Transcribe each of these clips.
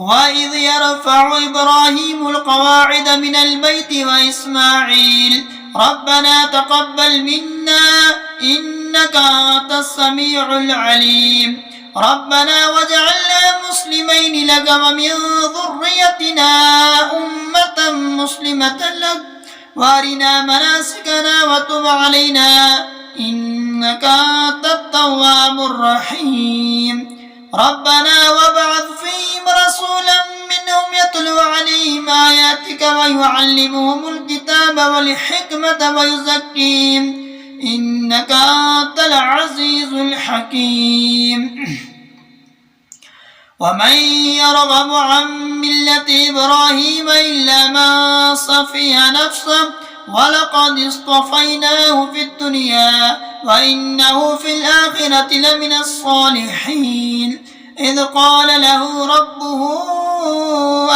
وإذ يرفع إبراهيم القواعد من البيت وإسماعيل ربنا تقبل منا إنك أنت السميع العليم ربنا واجعلنا مسلمين لك ومن ذريتنا أمة مسلمة لك وارنا مناسكنا وتب علينا إنك أنت التواب الرحيم ربنا وابعث فيهم رسولا منهم يتلو عليهم آياتك ويعلمهم الكتاب والحكمة ويزكيهم إنك أنت العزيز الحكيم ومن يرغب عن ملة إبراهيم إلا من صفي نفسه ولقد اصطفيناه في الدنيا وإنه في الآخرة لمن الصالحين إذ قال له ربه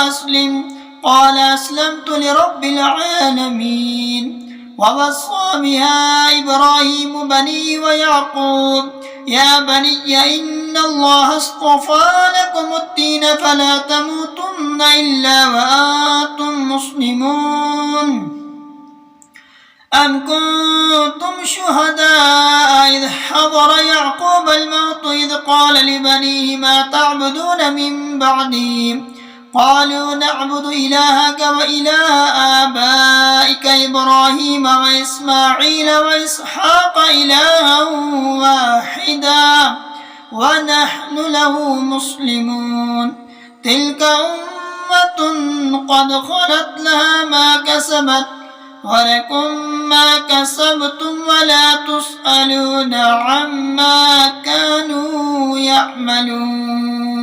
أسلم قال أسلمت لرب العالمين ووصى بها إبراهيم بنيه ويعقوب يا بني إن الله اصطفى لكم الدين فلا تموتن إلا وأنتم مسلمون أم كنتم شهداء إذ حضر يعقوب الموت إذ قال لبنيه ما تعبدون من بعدي قالوا نعبد إلهك وإله آبائك إبراهيم وإسماعيل وإسحاق إلها واحدا ونحن له مسلمون تلك أمة قد خلت لها ما كسبت ولكم ما كسبتم ولا تسألون عما كانوا يعملون